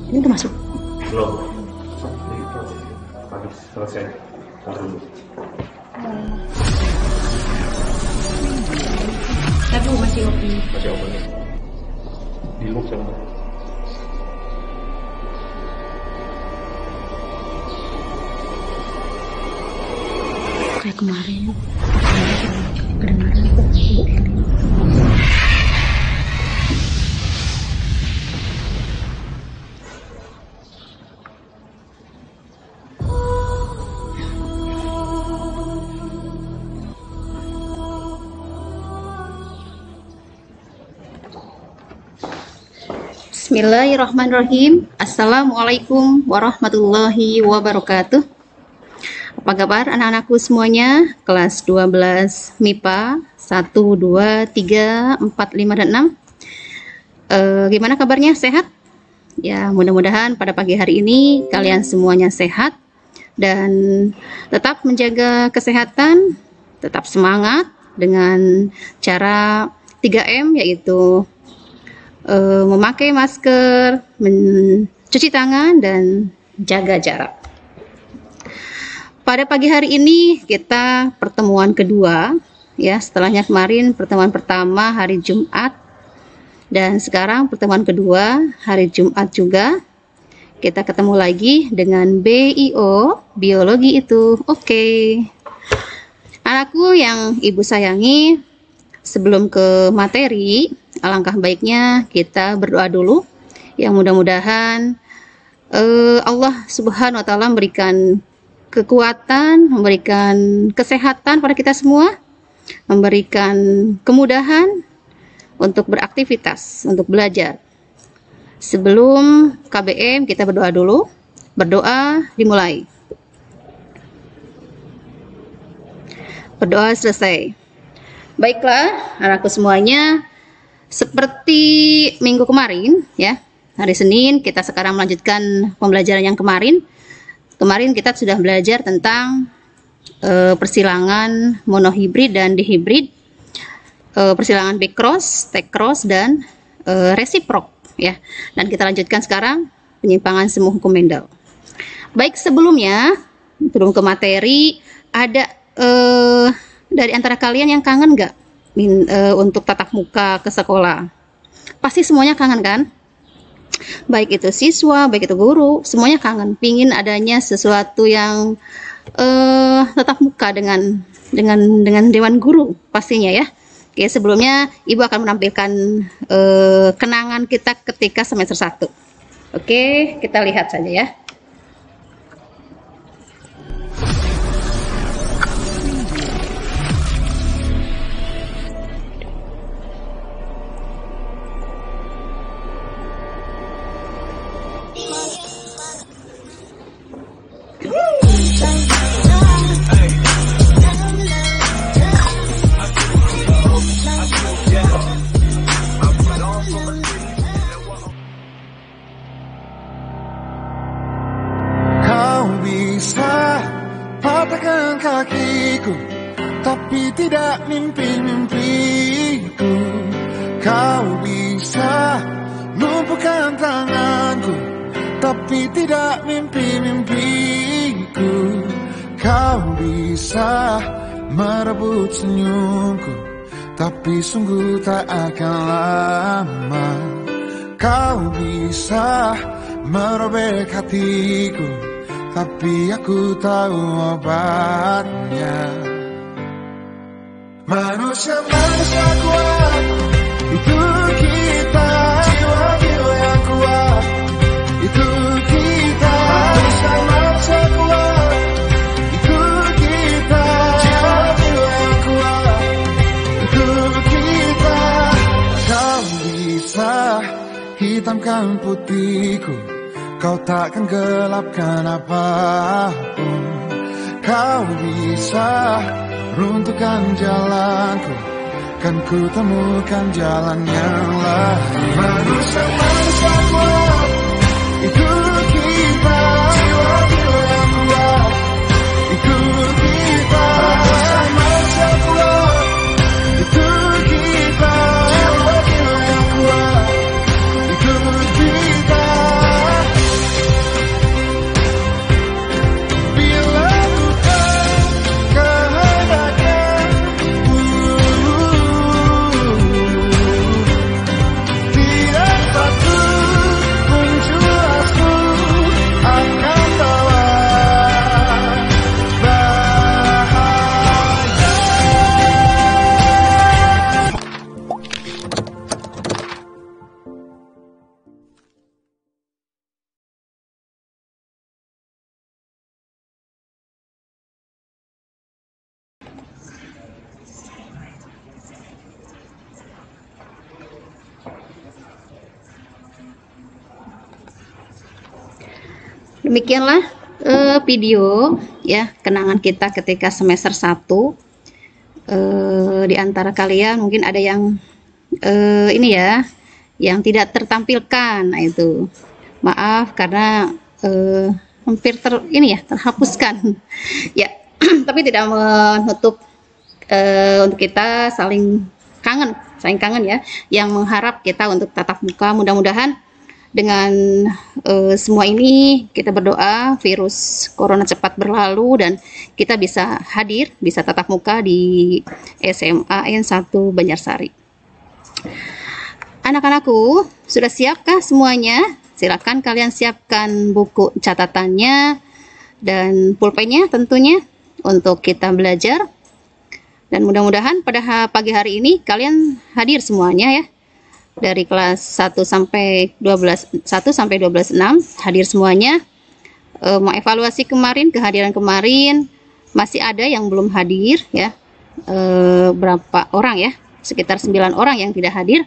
Ini udah masuk? Belum. Habis selesai. Taruh. Tapi masih open. Masih open. Di loop sama. Kayak kemarin. Kedengaran kok Bu Eli. Bismillahirrahmanirrahim. Assalamualaikum warahmatullahi wabarakatuh. Apa kabar anak-anakku semuanya? Kelas 12 MIPA 1, 2, 3, 4, 5, dan 6. Gimana kabarnya? Sehat? Ya, mudah-mudahan pada pagi hari ini kalian semuanya sehat dan tetap menjaga kesehatan, tetap semangat dengan cara 3M, yaitu memakai masker, mencuci tangan, dan jaga jarak. Pada pagi hari ini kita pertemuan kedua, ya, setelahnya kemarin pertemuan pertama hari Jumat, dan sekarang pertemuan kedua hari Jumat juga. Kita ketemu lagi dengan BIO, biologi itu. Oke. Anakku yang ibu sayangi, sebelum ke materi, alangkah baiknya kita berdoa dulu, yang mudah-mudahan Allah Subhanahu wa Ta'ala memberikan kekuatan, memberikan kesehatan pada kita semua, memberikan kemudahan untuk beraktivitas, untuk belajar. Sebelum KBM kita berdoa dulu. Berdoa dimulai. Berdoa selesai. Baiklah anakku semuanya, seperti minggu kemarin, ya, hari Senin kita sekarang melanjutkan pembelajaran yang kemarin. Kemarin kita sudah belajar tentang persilangan monohibrid dan dihibrid, persilangan backcross, tag-cross, dan resiprok, ya. Dan kita lanjutkan sekarang penyimpangan semu hukum Mendel. Baik, sebelumnya belum ke materi, ada dari antara kalian yang kangen nggak untuk tatap muka ke sekolah? Pasti semuanya kangen kan? Baik itu siswa, baik itu guru, semuanya kangen. Pingin adanya sesuatu yang tatap muka dengan dewan guru pastinya, ya. Oke, sebelumnya ibu akan menampilkan kenangan kita ketika semester 1. Oke, kita lihat saja ya. Patahkan kakiku, tapi tidak mimpi-mimpiku. Kau bisa lumpuhkan tanganku, tapi tidak mimpi-mimpiku. Kau bisa merebut senyumku, tapi sungguh tak akan lama. Kau bisa merobek hatiku, tapi aku tahu obatnya. Manusia-manusia kuat, itu kita. Jiwa-jiwa yang kuat, itu kita. Manusia-manusia kuat, itu kita. Jiwa-jiwa yang kuat, itu kita. Kau bisa hitamkan putihku, kau takkan gelapkan apapun. Kau bisa runtuhkan jalanku, kan ku temukan jalan yang lain. Manusia-manusia kuat, itu kita. Jiwa-jiwa yang kuat, itu kita. Manusia-manusia kuat, itu kita. Jiwa-jiwa yang kuat, itu kita. Demikianlah video ya kenangan kita ketika semester 1. Di antara kalian mungkin ada yang ini ya yang tidak tertampilkan. Nah, itu maaf karena hampir terhapuskan ya. Tapi tidak menutup untuk kita saling kangen ya, yang mengharap kita untuk tatap muka. Mudah-mudahan dengan semua ini kita berdoa virus corona cepat berlalu dan kita bisa hadir, bisa tatap muka di SMA N1 Banjarsari. Anak-anakku, sudah siapkah semuanya? Silakan kalian siapkan buku catatannya dan pulpennya tentunya untuk kita belajar. Dan mudah-mudahan pada pagi hari ini kalian hadir semuanya ya. Dari kelas 1 sampai 12 6 hadir semuanya. Mengevaluasi kehadiran kemarin, masih ada yang belum hadir ya. Berapa orang ya? Sekitar 9 orang yang tidak hadir.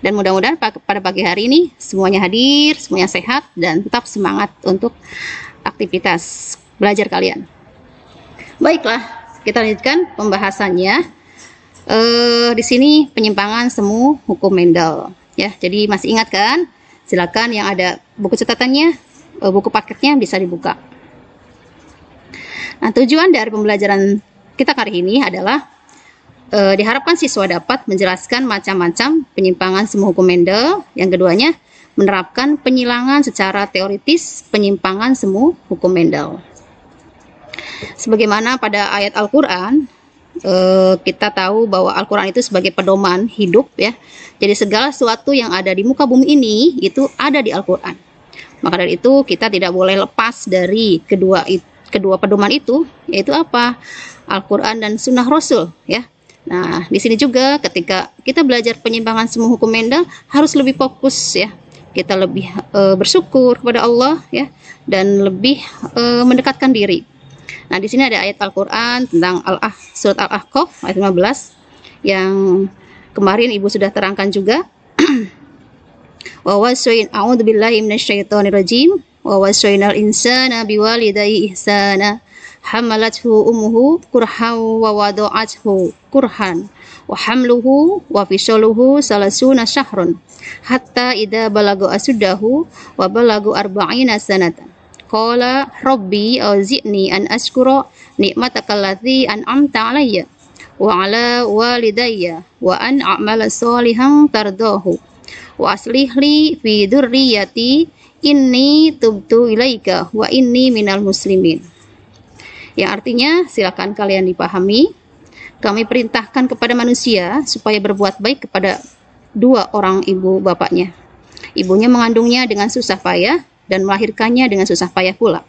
Dan mudah-mudahan pada pagi hari ini semuanya hadir, semuanya sehat dan tetap semangat untuk aktivitas belajar kalian. Baiklah, kita lanjutkan pembahasannya. Di sini penyimpangan semu hukum Mendel ya. Jadi masih ingat kan? Silakan yang ada buku catatannya, buku paketnya bisa dibuka. Nah, tujuan dari pembelajaran kita kali ini adalah diharapkan siswa dapat menjelaskan macam-macam penyimpangan semu hukum Mendel. Yang keduanya menerapkan penyilangan secara teoritis penyimpangan semu hukum Mendel. Sebagaimana pada ayat Al-Quran, kita tahu bahwa Al-Quran itu sebagai pedoman hidup ya. Jadi segala sesuatu yang ada di muka bumi ini itu ada di Al-Quran. Maka dari itu kita tidak boleh lepas dari kedua pedoman itu, yaitu apa? Al-Quran dan Sunnah Rasul ya. Nah, di sini juga ketika kita belajar penyimpangan semu hukum Mendel harus lebih fokus ya. Kita lebih bersyukur kepada Allah ya dan lebih mendekatkan diri. Nah, di sini ada ayat Al-Quran tentang surat Al-Ahqaf ayat 15 yang kemarin Ibu sudah terangkan juga. Wa wassayn a'udzubillahi minasyaitonirrajim wa wassaynal insana biwalidayhi ihsana hamalathu ummuhu kurhan wa wada'athu kurhan wa hamluhu wa fisaluhu salasuna syahrun hatta idza balagu asuddahu wa balagu arba'ina sanatan. Qala rabbi auzi'ni an ashkura ni'mataka allati an'amta alayya wa ala walidayya wa an a'mala shalihan tardahu wa aslih li fi dzurriyyati inni tubtu ilaika wa inni minal muslimin. Yang artinya silakan kalian dipahami, kami perintahkan kepada manusia supaya berbuat baik kepada dua orang ibu bapaknya. Ibunya mengandungnya dengan susah payah dan melahirkannya dengan susah payah pula.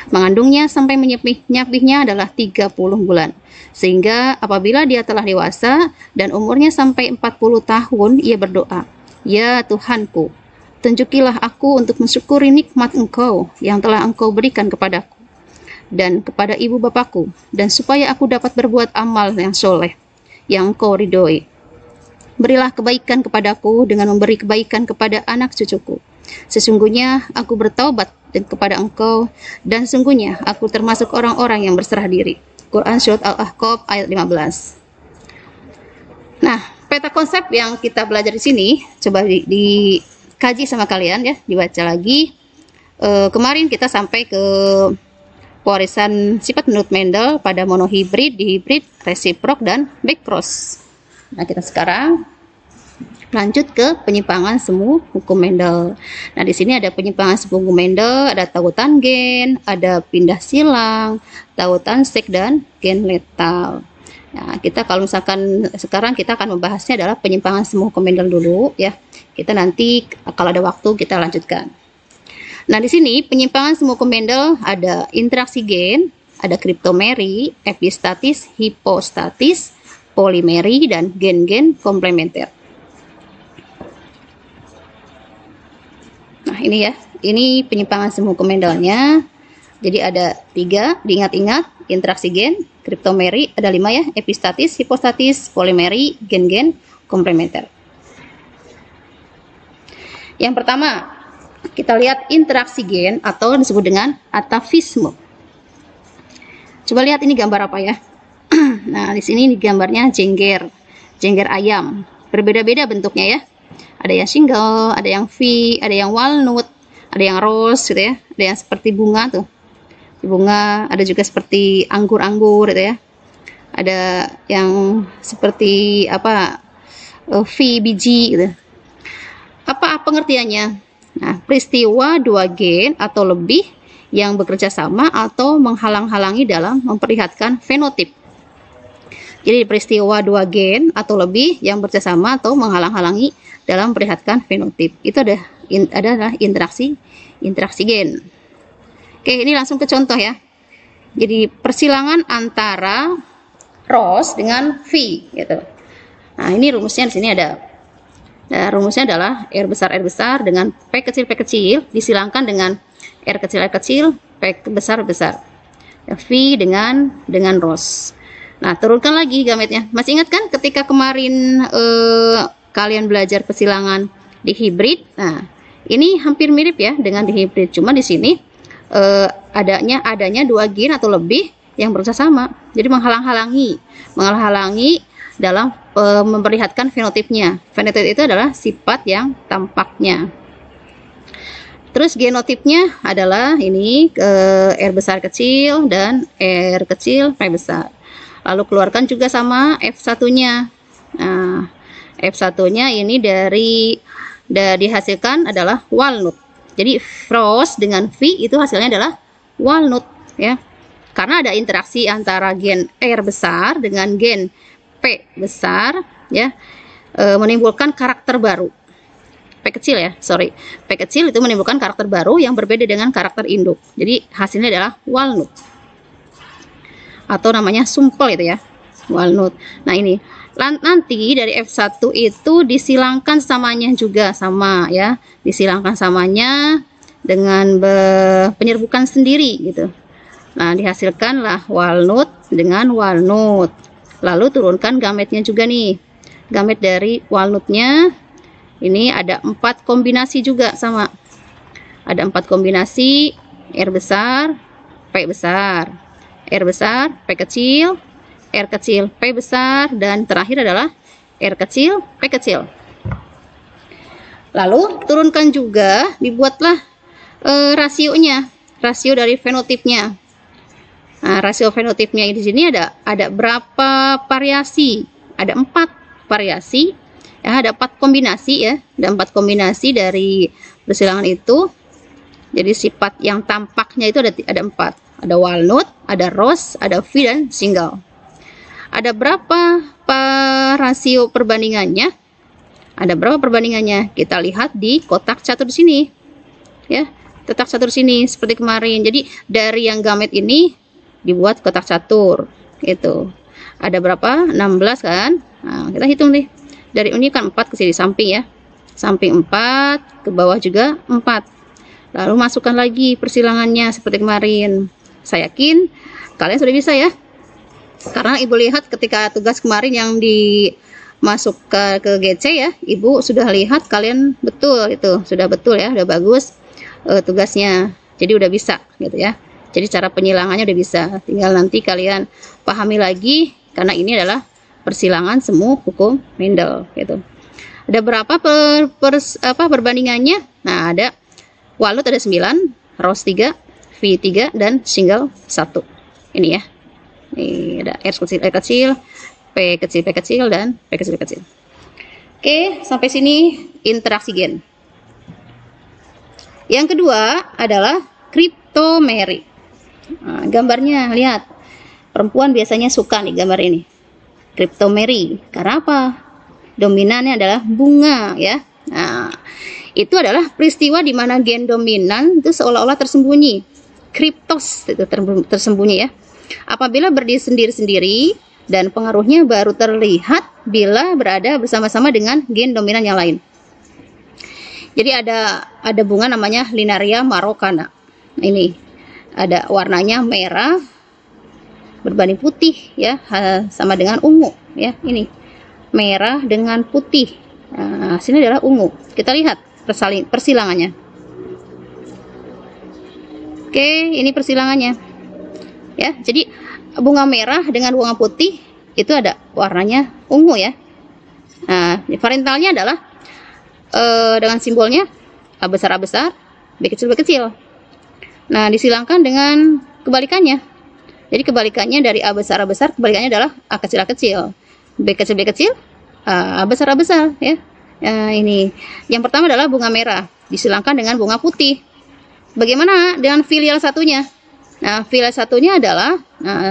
Mengandungnya sampai menyapihnya adalah 30 bulan. Sehingga apabila dia telah dewasa dan umurnya sampai 40 tahun, ia berdoa, "Ya Tuhanku, tunjukilah aku untuk mensyukuri nikmat Engkau yang telah Engkau berikan kepadaku dan kepada ibu bapakku, dan supaya aku dapat berbuat amal yang soleh yang Engkau ridhoi. Berilah kebaikan kepadaku dengan memberi kebaikan kepada anak cucuku. Sesungguhnya aku bertaubat kepada Engkau dan sungguhnya aku termasuk orang-orang yang berserah diri." Quran surat Al-Ahqaf ayat 15. Nah, peta konsep yang kita belajar di sini coba dikaji sama kalian ya, dibaca lagi. Kemarin kita sampai ke pewarisan sifat menurut Mendel pada monohibrid, dihibrid, resiprok dan backcross. Nah, kita sekarang lanjut ke penyimpangan semu hukum Mendel. Nah, di sini ada penyimpangan semu hukum Mendel, ada tautan gen, ada pindah silang, tautan sek dan gen letal. Nah, kita kalau misalkan sekarang kita akan membahasnya adalah penyimpangan semu hukum Mendel dulu ya. Kita nanti kalau ada waktu kita lanjutkan. Nah, di sini penyimpangan semu hukum Mendel ada interaksi gen, ada kriptomeri, epistatis, hipostatis, polimeri dan gen-gen komplementer. Nah, ini ya, ini penyimpangan semu hukum Mendelnya. Jadi ada 3, diingat-ingat, interaksi gen, kriptomeri, ada 5 ya, epistatis, hipostatis, polimeri, gen-gen komplementer. Yang pertama, kita lihat interaksi gen atau disebut dengan atavisme. Coba lihat ini gambar apa ya? Nah, di sini gambarnya jengger ayam. Berbeda-beda bentuknya ya. Ada yang single, ada yang V, ada yang walnut, ada yang rose gitu ya. Ada yang seperti bunga tuh. Bunga, ada juga seperti anggur-anggur gitu ya. Ada yang seperti apa? V biji gitu. Apa pengertiannya? Nah, peristiwa dua gen atau lebih yang bekerja sama atau menghalang-halangi dalam memperlihatkan fenotip. Jadi peristiwa dua gen atau lebih yang bekerjasama atau menghalang-halangi dalam memperlihatkan fenotip. Itu adalah interaksi gen. Oke, ini langsung ke contoh ya. Jadi persilangan antara Rose dengan V gitu. Nah, ini rumusnya di sini ada. Nah, rumusnya adalah R besar dengan P kecil disilangkan dengan R kecil, P besar. V dengan Rose. Nah, turunkan lagi gametnya. Masih ingat kan ketika kemarin kalian belajar persilangan di hibrid? Nah, ini hampir mirip ya dengan di hibrid. Cuma di sini adanya dua gen atau lebih yang berusaha sama. Jadi menghalang-halangi dalam memperlihatkan fenotipnya. Fenotip itu adalah sifat yang tampaknya. Terus genotipnya adalah ini R besar kecil dan R kecil P besar. Lalu keluarkan juga sama F1-nya. Nah, F1-nya ini dihasilkan adalah walnut. Jadi Rose dengan V itu hasilnya adalah walnut ya. Karena ada interaksi antara gen R besar dengan gen P besar ya, menimbulkan karakter baru. P kecil ya, sorry. P kecil itu menimbulkan karakter baru yang berbeda dengan karakter induk. Jadi hasilnya adalah walnut. Atau namanya sumpel itu ya, walnut. Nah, ini nanti dari F1 itu disilangkan samanya juga sama ya, disilangkan samanya dengan penyerbukan sendiri gitu. Nah, dihasilkanlah walnut dengan walnut. Lalu turunkan gametnya juga nih. Gamet dari walnutnya ini ada 4 kombinasi juga sama. Ada 4 kombinasi R besar, P besar, R besar, P kecil, R kecil, P besar, dan terakhir adalah R kecil, P kecil. Lalu turunkan juga, dibuatlah rasionya, rasio dari fenotipnya. Nah, rasio fenotipnya di sini ada berapa variasi? Ada 4 variasi, ya, ada 4 kombinasi ya, ada 4 kombinasi dari persilangan itu. Jadi sifat yang tampaknya itu ada 4. Ada walnut, ada rose, ada V dan single. Ada berapa rasio perbandingannya? Ada berapa perbandingannya? Kita lihat di kotak catur di sini. Ya, kotak catur sini seperti kemarin. Jadi dari yang gamet ini dibuat kotak catur. Itu. Ada berapa? 16 kan? Nah, kita hitung nih. Dari ini kan 4 ke sini samping ya. Samping 4, ke bawah juga 4. Lalu masukkan lagi persilangannya seperti kemarin. Saya yakin kalian sudah bisa ya. Karena Ibu lihat ketika tugas kemarin yang dimasuk ke GC ya, Ibu sudah lihat kalian betul itu, sudah betul ya, udah bagus tugasnya. Jadi udah bisa gitu ya. Jadi cara penyilangannya udah bisa. Tinggal nanti kalian pahami lagi karena ini adalah persilangan semu hukum Mendel gitu. Ada berapa perbandingannya? Nah, ada walnut ada 9, rose 3, V 3 dan single 1. Ini ya. Ini ada R kecil, P kecil dan P kecil. Oke, sampai sini interaksi gen. Yang kedua adalah cryptomeri. Nah, gambarnya lihat. Perempuan biasanya suka nih gambar ini. Cryptomeri. Karena apa? Dominannya adalah bunga ya. Nah, itu adalah peristiwa di mana gen dominan itu seolah-olah tersembunyi. Kriptos itu tersembunyi ya. Apabila berdiri sendiri-sendiri dan pengaruhnya baru terlihat bila berada bersama-sama dengan gen dominan yang lain. Jadi ada bunga namanya Linaria marocana. Ini ada warnanya merah berbanding putih ya, sama dengan ungu ya. Ini merah dengan putih. Nah, sini adalah ungu. Kita lihat persilangannya. Oke, ini persilangannya. Ya, jadi bunga merah dengan bunga putih itu ada warnanya ungu ya. Nah, varentalnya adalah dengan simbolnya A besar A besar, B kecil B kecil. Nah, disilangkan dengan kebalikannya. Jadi kebalikannya dari A besar kebalikannya adalah A kecil B kecil, A besar ya. Ini yang pertama adalah bunga merah disilangkan dengan bunga putih. Bagaimana dengan filial satunya? Nah, filial satunya adalah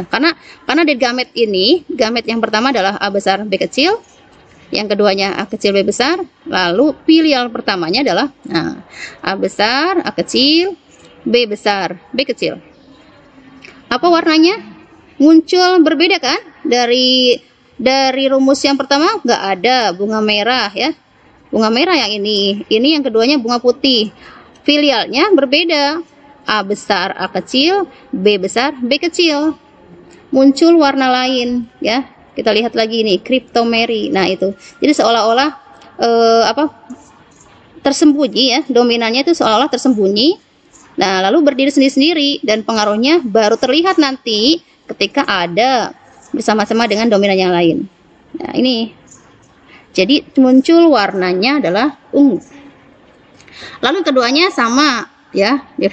karena di gamet ini, gamet yang pertama adalah A besar B kecil, yang keduanya A kecil B besar, lalu filial pertamanya adalah A besar A kecil B besar B kecil. Apa warnanya? Muncul berbeda kan? Dari rumus yang pertama nggak ada bunga merah ya. Bunga merah yang ini yang keduanya bunga putih. Filialnya berbeda. A besar A kecil, B besar B kecil. Muncul warna lain ya. Kita lihat lagi nih, cryptomeri. Nah, itu. Jadi seolah-olah tersembunyi ya. Dominannya itu seolah-olah tersembunyi. Nah, lalu berdiri sendiri-sendiri dan pengaruhnya baru terlihat nanti ketika ada bersama-sama dengan dominan yang lain. Nah, ini. Jadi muncul warnanya adalah ungu. Lalu keduanya sama ya, di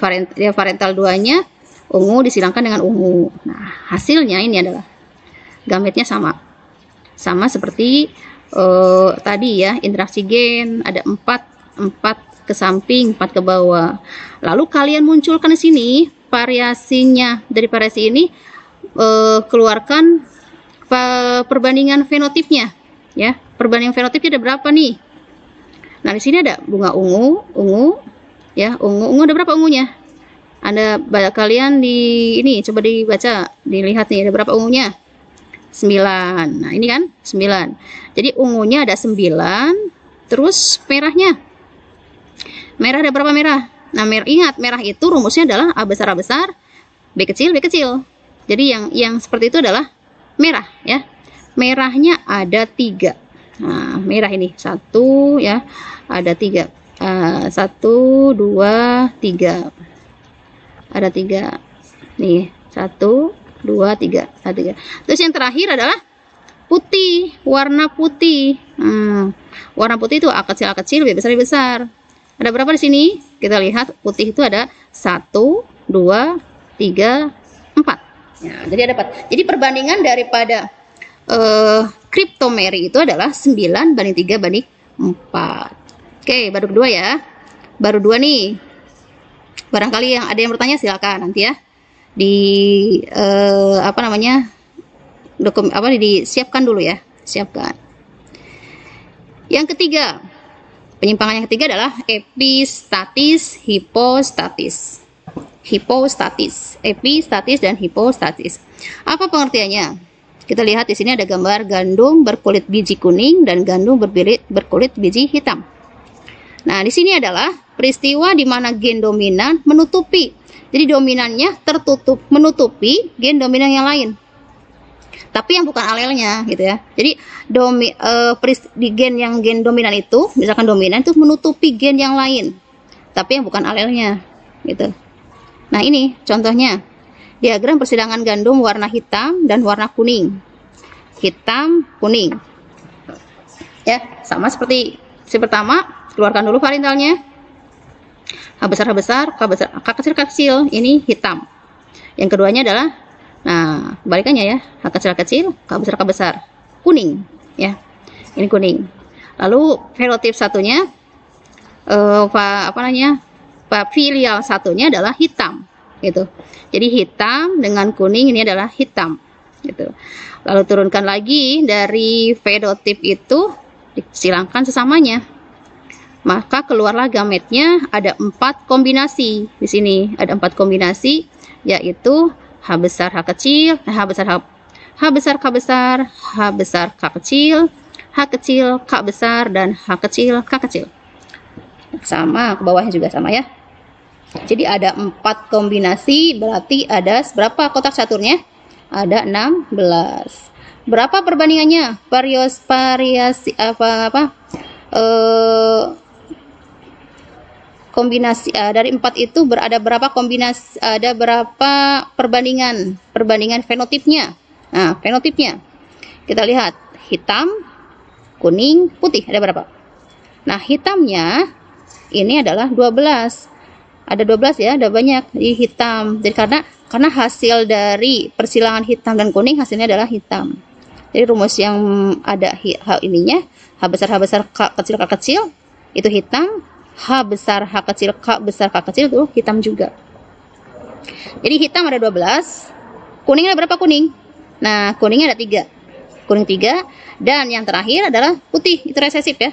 varental duanya ungu disilangkan dengan ungu. Nah, hasilnya ini adalah gametnya sama seperti tadi ya, interaksi gen ada 4 ke samping, 4 ke bawah. Lalu kalian munculkan di sini variasinya. Dari variasi ini keluarkan perbandingan fenotipnya ya. Perbandingan fenotipnya ada berapa nih? Nah, di sini ada bunga ungu ya, ungu ada berapa ungunya? Ada kalian di ini coba dibaca, dilihat nih ada berapa ungunya? 9. Nah, ini kan 9. Jadi ungunya ada 9, terus merahnya. Merah ada berapa merah? Nah, ingat merah itu rumusnya adalah A besar B kecil B kecil. Jadi yang seperti itu adalah merah ya. Merahnya ada 3. Nah, merah ini 1 ya, ada 3. 1 2 3. Ada 3. Nih, 1 2 3. Ada 3. Terus yang terakhir adalah putih, warna putih. Warna putih itu A kecil B besar. Ada berapa di sini? Kita lihat putih itu ada 1 2 3 4. Ya, jadi ada 4. Jadi perbandingan daripada cryptomeri itu adalah 9:3:4. Oke, baru kedua ya. Baru 2 nih. Barangkali yang ada yang bertanya silakan nanti ya. Disiapkan dulu ya. Siapkan. Yang ketiga, penyimpangan yang ketiga adalah epistatis, hipostatis. Epistatis dan hipostatis. Apa pengertiannya? Kita lihat di sini ada gambar gandum berkulit biji kuning dan gandum berkulit biji hitam. Nah, di sini adalah peristiwa di mana gen dominan menutupi. Jadi dominannya menutupi gen dominan yang lain. Tapi yang bukan alelnya gitu ya. Jadi di gen dominan itu, misalkan dominan itu menutupi gen yang lain. Tapi yang bukan alelnya gitu. Nah, ini contohnya. Diagram persidangan gandum warna hitam dan warna kuning. Hitam, kuning. Ya, sama seperti si pertama, keluarkan dulu varentalnya. H besar, K kecil. Ini hitam. Yang keduanya adalah, nah, kebalikannya ya. H kecil, K besar. Kuning, ya. Ini kuning. Lalu fenotip satunya, filial satunya adalah hitam. Gitu. Jadi hitam dengan kuning ini adalah hitam gitu. Lalu turunkan lagi dari fenotip itu, silangkan sesamanya. Maka keluarlah gametnya ada 4 kombinasi. Di sini ada 4 kombinasi, yaitu H besar H kecil, H besar K besar, K kecil, H kecil K besar, dan H kecil K kecil. Sama, ke bawahnya juga sama ya. Jadi ada 4 kombinasi, berarti ada berapa kotak caturnya? Ada 16. Berapa perbandingannya? kombinasi dari 4 itu ada berapa kombinasi, ada berapa perbandingan fenotipnya. Nah, fenotipnya kita lihat hitam, kuning, putih, ada berapa? Nah, hitamnya ini adalah 12. Ada 12 ya, ada banyak di hitam. Jadi karena hasil dari persilangan hitam dan kuning hasilnya adalah hitam. Jadi rumus yang ada H ininya, H besar K kecil K kecil itu hitam, H besar H kecil K besar K kecil itu hitam juga. Jadi hitam ada 12, kuning ada berapa kuning? Nah, kuningnya ada 3. Kuning 3, dan yang terakhir adalah putih, itu resesif ya.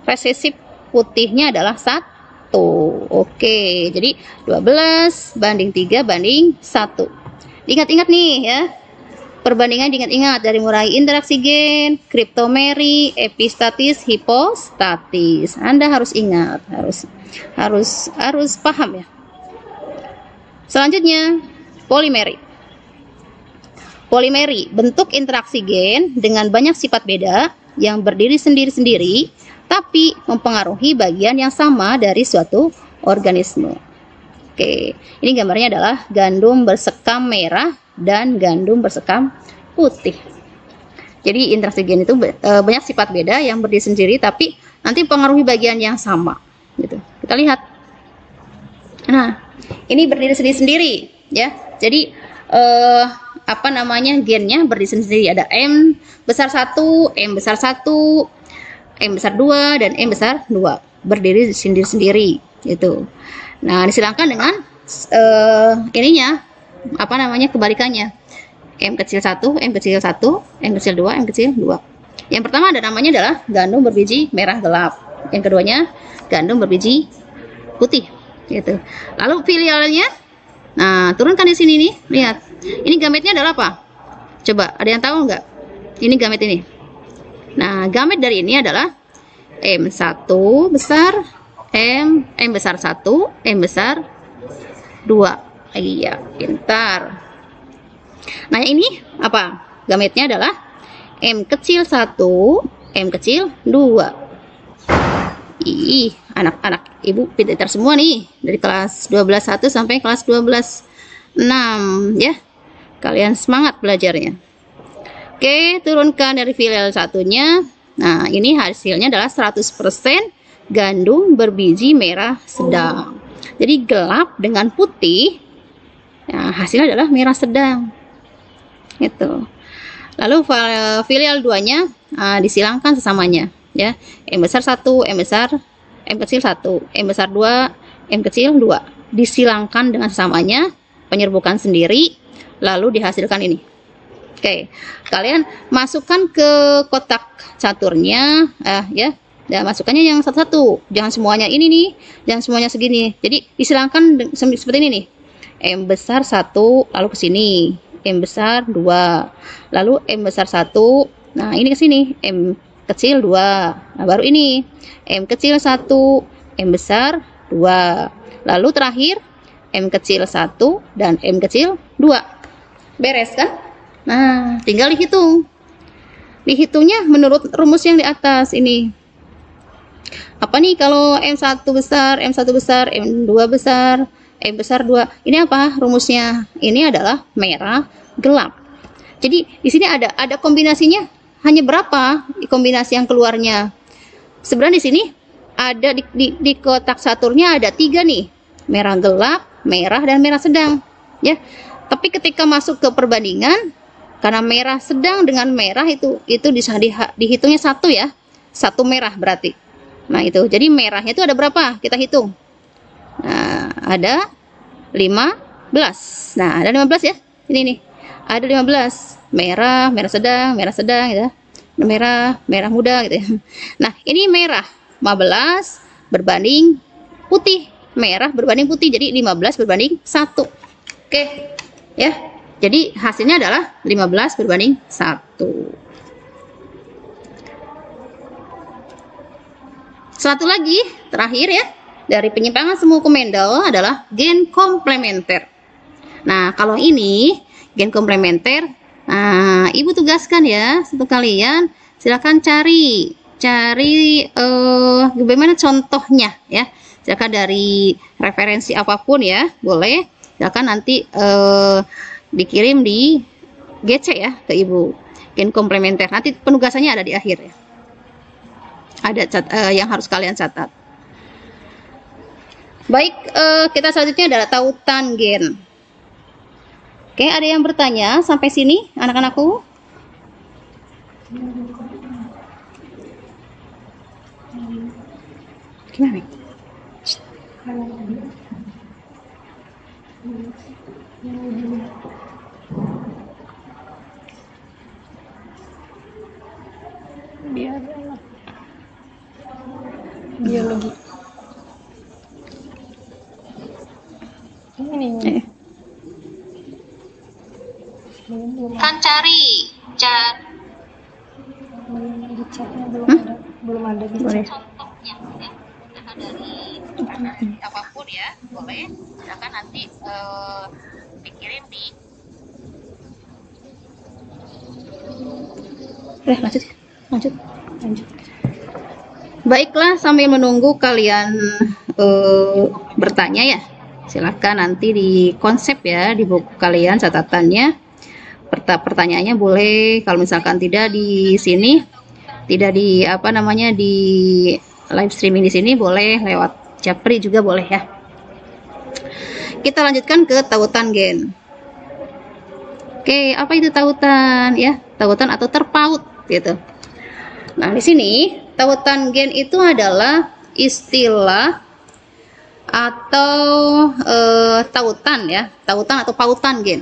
Resesif putihnya adalah 1. Oke, jadi 12 banding 3 banding 1. Ingat-ingat nih ya. Perbandingan diingat-ingat dari mulai interaksi gen, kriptomeri, epistatis, hipostatis. Anda harus ingat, harus paham ya. Selanjutnya, polimeri. Polimeri, bentuk interaksi gen dengan banyak sifat beda yang berdiri sendiri-sendiri tapi mempengaruhi bagian yang sama dari suatu organisme. Oke, ini gambarnya adalah gandum bersekam merah dan gandum bersekam putih. Jadi interaksi gen itu banyak sifat beda yang berdiri sendiri tapi nanti mempengaruhi bagian yang sama gitu. Kita lihat. Nah, ini berdiri sendiri ya. Jadi apa namanya, gennya berdiri sendiri. Ada M besar 1, M besar 1, M besar 2 dan M besar 2. Berdiri sendiri-sendiri gitu. Nah, disilangkan dengan ininya apa namanya, kebalikannya. M kecil 1, M kecil 1, M kecil 2, M kecil 2. Yang pertama ada namanya adalah gandum berbiji merah gelap. Yang keduanya gandum berbiji putih gitu. Lalu filialnya, nah turunkan di sini nih, lihat. Ini gametnya adalah apa? Coba, ada yang tahu nggak? Ini gamet ini. Nah, gamet dari ini adalah M1 besar, M besar 1, M besar 2. Iya, pintar. Nah, ini apa? Gametnya adalah M kecil 1, M kecil 2. Ih, anak-anak ibu pintar semua nih. Dari kelas 12.1 sampai kelas 12.6 ya. Kalian semangat belajarnya. Oke, turunkan dari filial satunya. Nah, ini hasilnya adalah 100% gandum berbiji merah sedang. Jadi gelap dengan putih. Nah, hasilnya adalah merah sedang. Gitu. Lalu filial 2-nya disilangkan sesamanya ya. M besar 1, M kecil 1, M besar 2, M kecil 2. Disilangkan dengan sesamanya, penyerbukan sendiri, lalu dihasilkan ini. Oke, kalian masukkan ke kotak caturnya ya. Dan masukkannya yang satu-satu, jangan semuanya ini nih, jangan semuanya segini. Jadi disilangkan seperti ini nih. M besar 1 lalu ke sini, M besar 2, lalu M besar 1. Nah, ini ke sini, M kecil 2. Nah, baru ini M kecil 1, M besar 2. Lalu terakhir M kecil 1 dan M kecil 2. Beres kan? Nah, tinggal dihitung. Dihitungnya menurut rumus yang di atas ini. Apa nih kalau M1 besar, M1 besar, M2 besar, M besar 2. Ini apa rumusnya? Ini adalah merah gelap. Jadi di sini ada kombinasinya. Hanya berapa kombinasi yang keluarnya? Sebenarnya di sini ada di kotak caturnya ada 3 nih. Merah gelap, merah dan merah sedang, ya. Tapi ketika masuk ke perbandingan, karena merah sedang dengan merah itu bisa dihitungnya 1 ya. 1 merah berarti. Nah, itu. Jadi merahnya itu ada berapa? Kita hitung. Nah, ada 15. Nah, ada 15 ya. Ini nih. Ada 15. Merah, merah sedang gitu ya. Merah muda gitu ya. Nah, ini merah 15 berbanding putih. Merah berbanding putih. Jadi 15 berbanding 1. Oke. Ya. Jadi hasilnya adalah 15 berbanding 1. Satu lagi, terakhir ya, dari penyimpangan semu Mendel adalah gen komplementer. Nah, kalau ini gen komplementer, nah, ibu tugaskan ya, untuk kalian silakan cari cari bagaimana contohnya ya. Silakan dari referensi apapun ya, boleh. Silakan nanti dikirim di GC ya ke Ibu. Gen komplementer. Nanti penugasannya ada di akhir ya. Ada yang harus kalian catat. Baik, kita selanjutnya adalah tautan gen. Oke, ada yang bertanya sampai sini, anak-anakku? Gimana? Biologi. Ini. Kan cari Belum ada di boleh. chat. Contohnya ya. Silakan dari apapun ya, boleh. Silakan nanti dikirim di. Lanjut. Baiklah, sambil menunggu kalian bertanya ya, silakan nanti di konsep ya di buku kalian catatannya. Pertanyaannya boleh, kalau misalkan tidak di sini, tidak di di live streaming di sini, boleh lewat Japri juga boleh ya. Kita lanjutkan ke tautan gen. Oke, apa itu tautan ya? Tautan atau terpaut gitu. Nah, di sini tautan gen itu adalah istilah atau tautan ya, tautan atau pautan gen.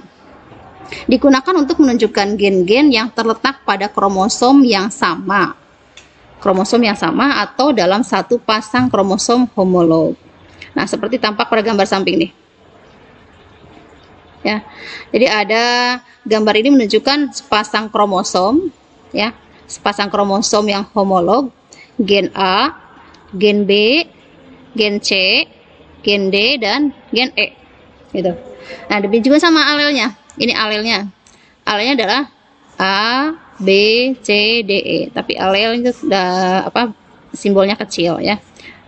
Digunakan untuk menunjukkan gen-gen yang terletak pada kromosom yang sama. Kromosom yang sama atau dalam satu pasang kromosom homolog. Nah, seperti tampak pada gambar samping nih. Ya. Jadi ada gambar ini menunjukkan sepasang kromosom ya, sepasang kromosom yang homolog, gen A, gen B, gen C, gen D dan gen E. Gitu. Nah, demikian juga sama alelnya. Ini alelnya. Alelnya adalah A, B, C, D, E. Tapi alel itu simbolnya kecil ya.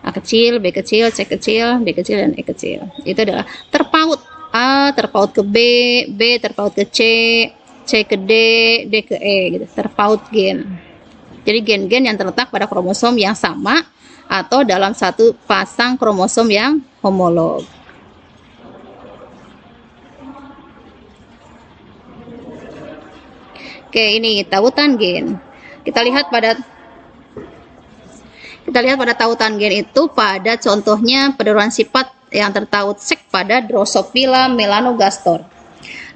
A kecil, B kecil, C kecil, D kecil dan E kecil. Itu adalah terpaut. A terpaut ke B, B terpaut ke C, C ke D, D ke E gitu. Terpaut gen. Jadi gen-gen yang terletak pada kromosom yang sama atau dalam satu pasang kromosom yang homolog. Oke, ini tautan gen. Kita lihat pada tautan gen itu pada contohnya penurunan sifat yang tertaut sek pada Drosophila melanogaster.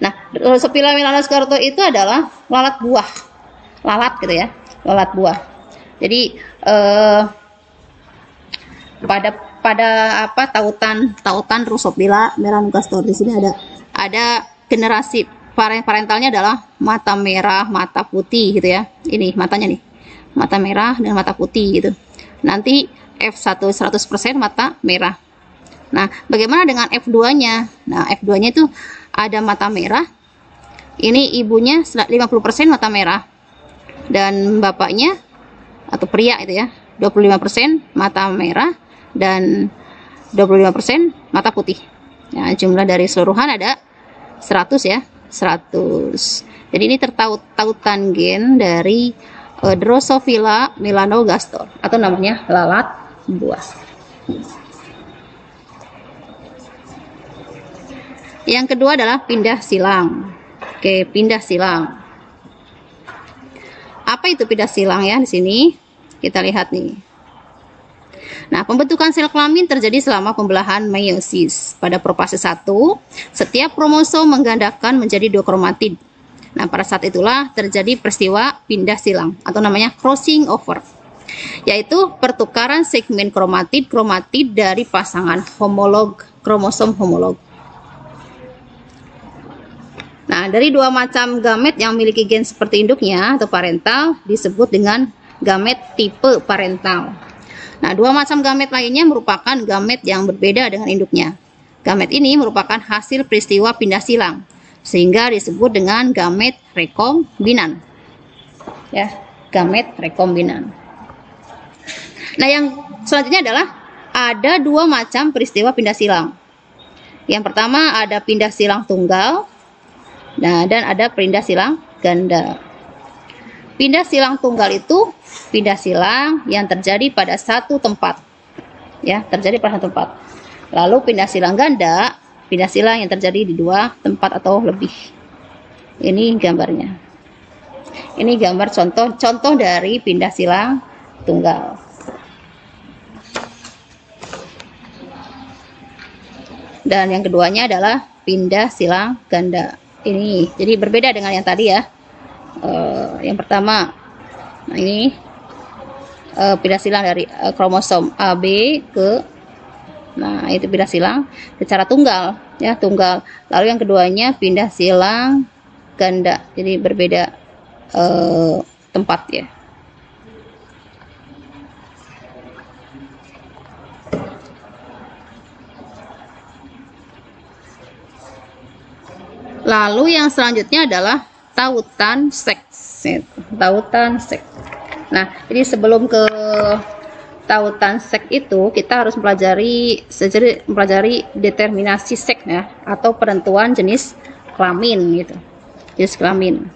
Nah, Drosophila melanogaster itu adalah lalat buah. Lalat gitu ya, lalat buah. Jadi pada tautan Drosophila melanogaster di sini ada generasi parentalnya adalah mata merah, mata putih gitu ya. Ini matanya nih. Mata merah dan mata putih gitu. Nanti F1 100% mata merah. Nah, bagaimana dengan F2-nya? Nah, F2-nya itu ada mata merah. Ini ibunya 50% mata merah. Dan bapaknya atau pria itu ya, 25% mata merah dan 25% mata putih. Nah, jumlah dari seluruhan ada 100 ya. 100. Jadi ini tautan gen dari Drosophila melanogaster atau namanya lalat buah. Yang kedua adalah pindah silang. Oke, pindah silang. Apa itu pindah silang ya di sini? Kita lihat nih. Nah, pembentukan sel kelamin terjadi selama pembelahan meiosis. Pada profase 1, setiap kromosom menggandakan menjadi 2 kromatid. Nah, pada saat itulah terjadi peristiwa pindah silang atau namanya crossing over, yaitu pertukaran segmen kromatid dari pasangan homolog, kromosom homolog. Nah, dari dua macam gamet yang memiliki gen seperti induknya atau parental disebut dengan gamet tipe parental. Nah, dua macam gamet lainnya merupakan gamet yang berbeda dengan induknya. Gamet ini merupakan hasil peristiwa pindah silang, sehingga disebut dengan gamet rekombinan. Ya, gamet rekombinan. Nah, yang selanjutnya adalah ada dua macam peristiwa pindah silang. Yang pertama ada pindah silang tunggal, nah, dan ada pindah silang ganda. Pindah silang tunggal itu pindah silang yang terjadi pada satu tempat, ya, terjadi pada satu tempat. Lalu pindah silang ganda, pindah silang yang terjadi di dua tempat atau lebih. Ini gambarnya. Ini gambar contoh dari pindah silang tunggal. Dan yang keduanya adalah pindah silang ganda. Ini jadi berbeda dengan yang tadi ya. Yang pertama, nah ini pindah silang dari kromosom AB ke, nah itu pindah silang secara tunggal, ya, tunggal. Lalu yang keduanya pindah silang ganda, jadi berbeda tempat ya. Lalu yang selanjutnya adalah tautan seks. Tautan seks. Nah, jadi sebelum ke tautan seks itu kita harus mempelajari determinasi seks ya, atau penentuan jenis kelamin gitu. Jenis kelamin.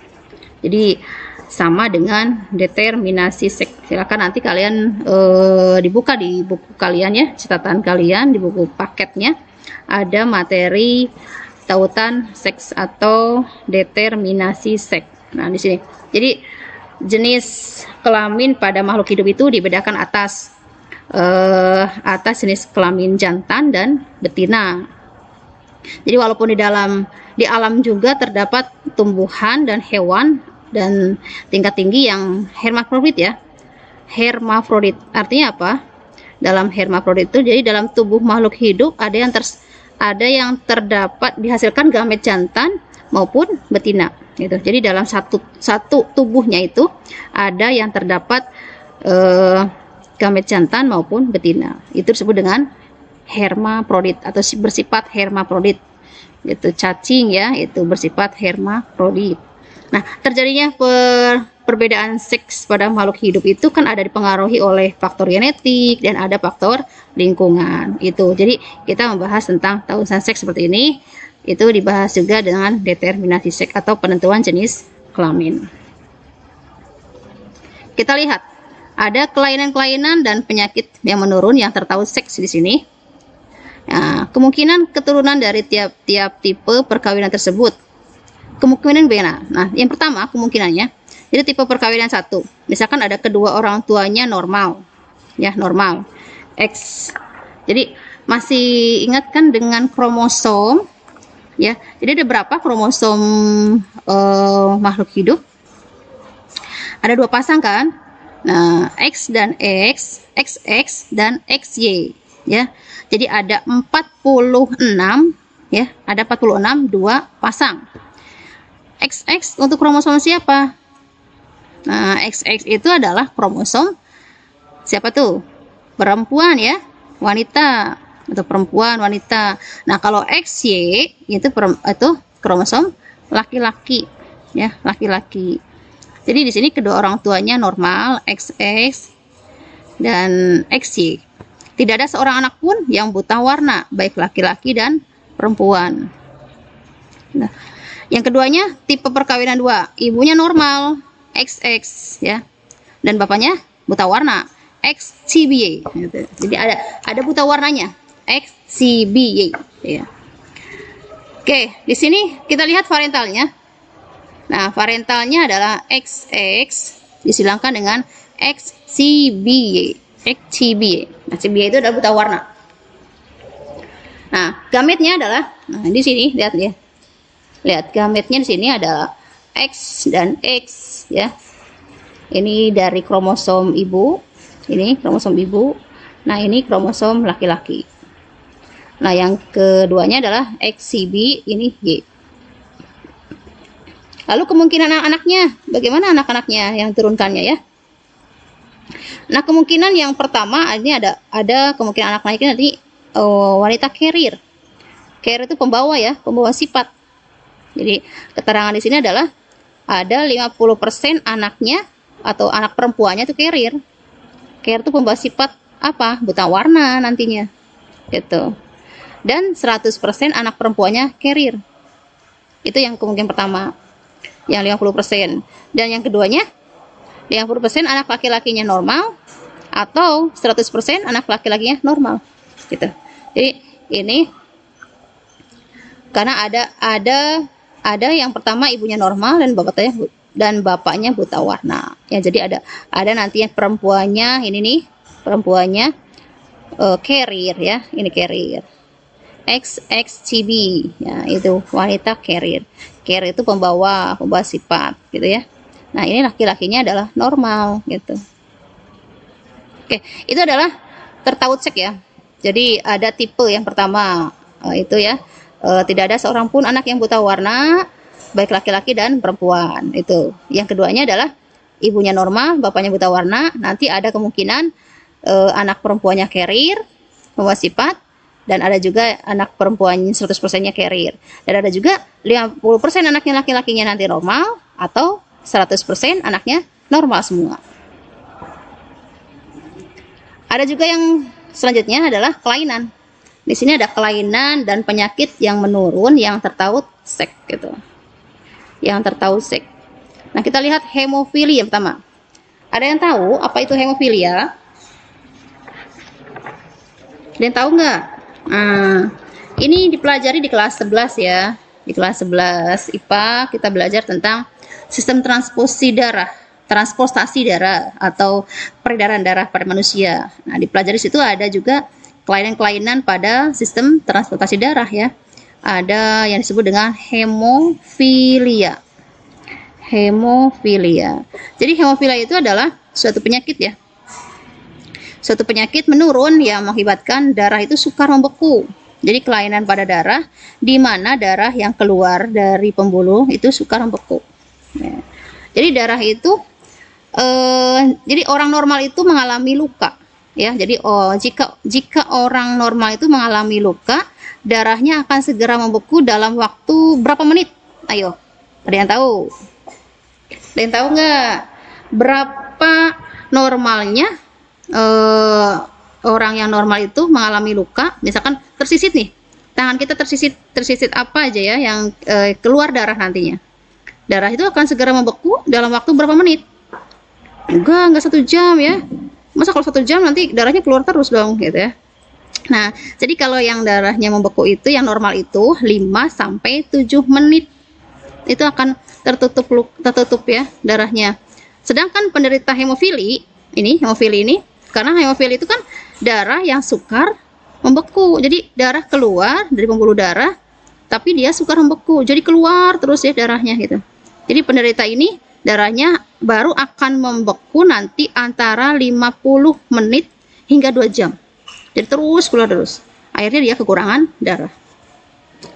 Jadi sama dengan determinasi seks. Silakan nanti kalian dibuka di buku kalian ya, catatan kalian di buku paketnya ada materi tautan seks atau determinasi seks. Nah, di sini. Jadi jenis kelamin pada makhluk hidup itu dibedakan atas jenis kelamin jantan dan betina. Jadi walaupun di alam juga terdapat tumbuhan dan hewan dan tingkat tinggi yang hermafrodit ya. Hermafrodit artinya apa? Dalam hermafrodit itu jadi dalam tubuh makhluk hidup ada yang terdapat dihasilkan gamet jantan maupun betina gitu. Jadi dalam satu tubuhnya itu ada yang terdapat gamet jantan maupun betina. Itu disebut dengan hermafrodit atau bersifat hermafrodit gitu. Cacing ya, itu bersifat hermafrodit. Nah, terjadinya perbedaan seks pada makhluk hidup itu kan ada dipengaruhi oleh faktor genetik dan ada faktor lingkungan itu. Jadi kita membahas tentang tautan seks seperti ini, itu dibahas juga dengan determinasi seks atau penentuan jenis kelamin. Kita lihat ada kelainan-kelainan dan penyakit yang menurun yang tertaut seks di sini. Nah, kemungkinan keturunan dari tiap tipe perkawinan tersebut. Kemungkinan bagaimana? Nah, yang pertama kemungkinannya, jadi tipe perkawinan 1, misalkan ada kedua orang tuanya normal, ya normal, X. Jadi masih ingat kan dengan kromosom, ya. Jadi ada berapa kromosom makhluk hidup? Ada 2 pasang kan? Nah, X dan X, XX dan XY, ya. Jadi ada 46, ya. Ada 46 2 pasang. XX untuk kromosom siapa? Nah, XX itu adalah kromosom siapa tuh? Perempuan ya, wanita atau perempuan wanita. Nah, kalau XY itu kromosom laki-laki ya, laki-laki. Jadi di sini kedua orang tuanya normal, XX dan XY. Tidak ada seorang anak pun yang buta warna, baik laki-laki dan perempuan. Nah, yang keduanya tipe perkawinan 2, ibunya normal, XX ya, dan bapaknya buta warna, XCBY. Gitu. Jadi ada buta warnanya, XCBY. Ya. Oke, di sini kita lihat parentalnya. Nah, parentalnya adalah XX disilangkan dengan XCBY. XCBY. Nah, CBY itu adalah buta warna. Nah, gametnya adalah, nah di sini lihat ya. Lihat gametnya di sini adalah X dan X ya. Ini dari kromosom ibu, ini kromosom ibu. Nah, ini kromosom laki-laki. Nah, yang keduanya adalah XCB, ini Y. Lalu kemungkinan anak-anaknya, bagaimana anak-anaknya yang turunkannya ya? Nah, kemungkinan yang pertama ini ada kemungkinan anak-anaknya nanti wanita carrier. Carrier itu pembawa ya, pembawa sifat. Jadi keterangan di sini adalah ada 50% anaknya atau anak perempuannya itu carrier. Carrier itu pembawa sifat apa? Buta warna nantinya. Gitu. Dan 100% anak perempuannya carrier. Itu yang kemungkinan pertama. Yang 50%. Dan yang keduanya 50% anak laki-lakinya normal atau 100% anak laki-lakinya normal. Gitu. Jadi ini karena ada yang pertama ibunya normal dan bapaknya buta warna. Ya, jadi ada nanti yang perempuannya ini nih, perempuannya carrier ya, ini carrier. XXCB ya, itu wanita carrier. Carrier itu pembawa sifat gitu ya. Nah, ini laki-lakinya adalah normal gitu. Oke, itu adalah tertaut seks ya. Jadi ada tipe yang pertama itu ya, tidak ada seorang pun anak yang buta warna, baik laki-laki dan perempuan. Itu. Yang keduanya adalah ibunya normal, bapaknya buta warna. Nanti ada kemungkinan anak perempuannya carrier, membawa sifat, dan ada juga anak perempuan 100%-nya carrier. Dan ada juga 50% anaknya laki-lakinya nanti normal atau 100% anaknya normal semua. Ada juga yang selanjutnya adalah kelainan. Di sini ada kelainan dan penyakit yang menurun yang tertaut seks gitu. Yang tertaut seks. Nah, kita lihat hemofilia yang pertama. Ada yang tahu apa itu hemofilia? Ada yang tahu nggak? Nah, ini dipelajari di kelas 11 ya. Di kelas 11 IPA kita belajar tentang sistem transportasi darah atau peredaran darah pada manusia. Nah, dipelajari situ ada juga kelainan-kelainan pada sistem transportasi darah ya. Ada yang disebut dengan hemofilia. Hemofilia. Jadi hemofilia itu adalah suatu penyakit ya. Suatu penyakit menurun yang mengakibatkan darah itu sukar membeku. Jadi kelainan pada darah di mana darah yang keluar dari pembuluh itu sukar membeku. Ya. Jadi darah itu jadi orang normal itu mengalami luka ya. Jadi jika orang normal itu mengalami luka, darahnya akan segera membeku dalam waktu berapa menit? Ayo, ada yang tahu? Ada yang tahu nggak berapa normalnya orang yang normal itu mengalami luka? Misalkan tersisit nih, tangan kita tersisit apa aja ya yang keluar darah nantinya. Darah itu akan segera membeku dalam waktu berapa menit? Enggak 1 jam ya. Masa kalau 1 jam nanti darahnya keluar terus dong gitu ya. Nah, jadi kalau yang darahnya membeku itu yang normal itu 5-7 menit. Itu akan tertutup ya darahnya. Sedangkan penderita hemofili ini, karena hemofili itu kan darah yang sukar membeku. Jadi darah keluar dari pembuluh darah tapi dia sukar membeku. Jadi keluar terus ya darahnya gitu. Jadi penderita ini darahnya baru akan membeku nanti antara 50 menit hingga 2 jam. Jadi terus keluar terus. Akhirnya dia kekurangan darah.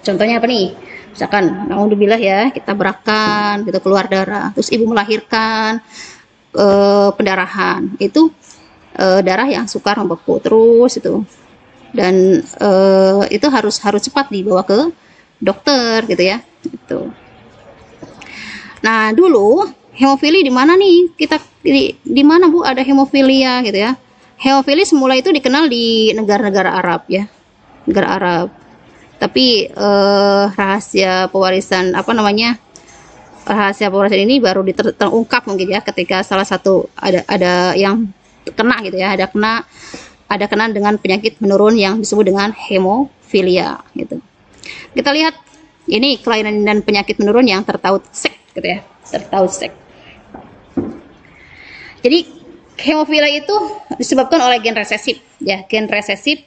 Contohnya apa nih? Misalkan, naudzubillah ya, kita berakan, kita keluar darah. Terus ibu melahirkan, pendarahan. Itu darah yang sukar membeku terus itu. Dan itu harus cepat dibawa ke dokter gitu ya. Itu. Nah, dulu hemofili di mana nih? Di mana Bu ada hemofilia gitu ya? Hemofili semula itu dikenal di negara-negara Arab ya. Negara Arab. Tapi rahasia pewarisan rahasia pewarisan ini baru terungkap mungkin ya ketika salah satu ada yang kena gitu ya, ada kena dengan penyakit menurun yang disebut dengan hemofilia gitu. Kita lihat ini kelainan dan penyakit menurun yang tertaut seks gitu ya, tertaut seks. Jadi hemofilia itu disebabkan oleh gen resesif ya, gen resesif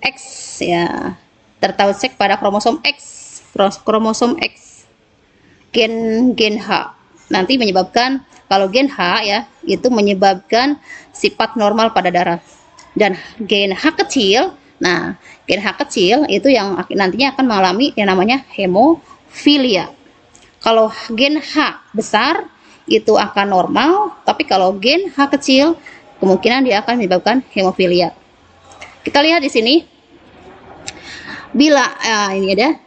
X ya, tertaut seks pada kromosom X, gen H. Nanti menyebabkan, kalau gen H ya, itu menyebabkan sifat normal pada darah. Dan gen H kecil, nah gen H kecil itu yang nantinya akan mengalami yang namanya hemofilia. Kalau gen H besar itu akan normal, tapi kalau gen H kecil kemungkinan dia akan menyebabkan hemofilia. Kita lihat di sini, bila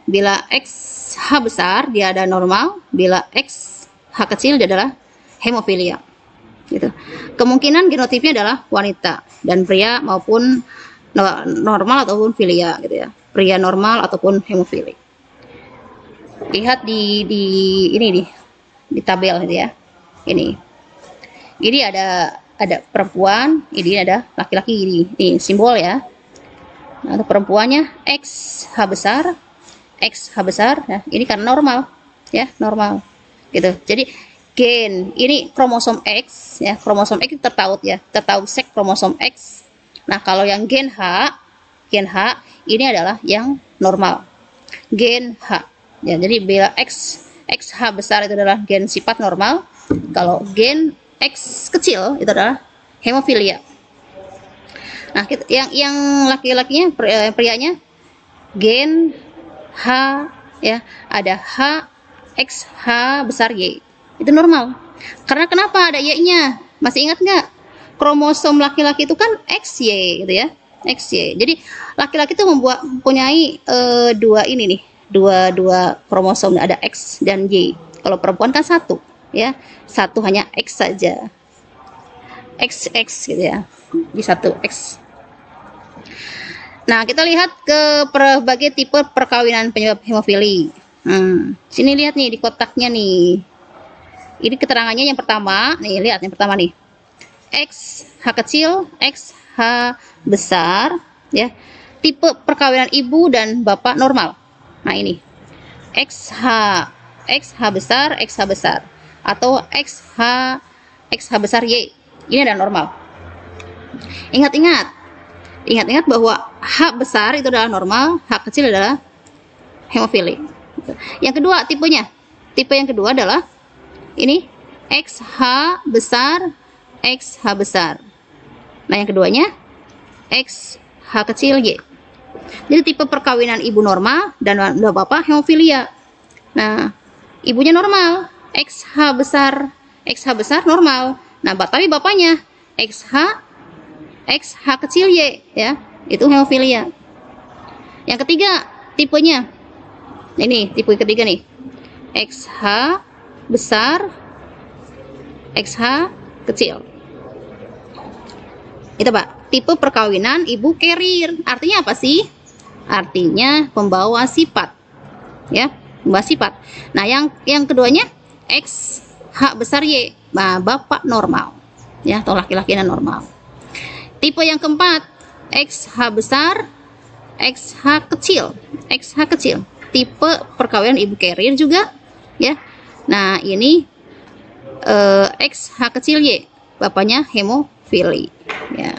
bila XH besar dia ada normal, bila XH kecil dia adalah hemofilia. gitu. Kemungkinan genotipnya adalah wanita dan pria maupun normal ataupun filia gitu ya. Pria normal ataupun hemofilik. Lihat di ini di tabel gitu ya. Ini ada perempuan, ini ada laki-laki, ini simbol ya. Nah, untuk perempuannya XH besar, ya, ini karena normal ya, normal gitu. Jadi gen ini kromosom X ya, kromosom X tertaut ya, tertaut sek kromosom X. Nah, kalau yang gen H ini adalah yang normal, gen H ya. Jadi bila XH besar itu adalah gen sifat normal, kalau gen X kecil itu adalah hemofilia. Nah, yang laki-lakinya, prianya gen H ya, ada H XH besar Y, itu normal. Karena kenapa ada Y-nya? Masih ingat nggak? Kromosom laki-laki itu kan XY gitu ya, XY. Jadi laki-laki itu mempunyai dua ini nih, dua kromosom, ada X dan Y. Kalau perempuan kan satu ya, satu hanya X saja, XX gitu ya, di satu X. Nah, kita lihat ke berbagai tipe perkawinan penyebab hemofili. Sini lihat nih di kotaknya nih. Ini keterangannya yang pertama, nih lihat yang pertama nih. XH kecil, XH besar, ya. Tipe perkawinan ibu dan bapak normal. Nah, ini. XH besar, XH besar, atau XH besar Y. Ini adalah normal. Ingat bahwa H besar itu adalah normal, H kecil adalah hemofili. Yang kedua tipenya, tipe yang kedua adalah ini XH besar, XH besar. Nah, yang keduanya XH kecil Y. Jadi tipe perkawinan ibu normal dan bapak hemofilia. Nah, ibunya normal, XH besar normal. Nah, tapi bapaknya XH kecil Y ya, itu hemofilia. Yang ketiga tipenya, ini tipe ketiga nih, XH besar, XH kecil. Itu Pak, tipe perkawinan ibu carrier. Artinya apa sih? Artinya pembawa sifat ya, pembawa sifat. Nah, yang keduanya XH besar Y, nah, bapak normal ya, atau laki-lakinya normal. Tipe yang keempat, XH besar, XH kecil. Tipe perkawinan ibu carrier juga ya. Nah, ini XH kecil Y, bapaknya hemofili ya.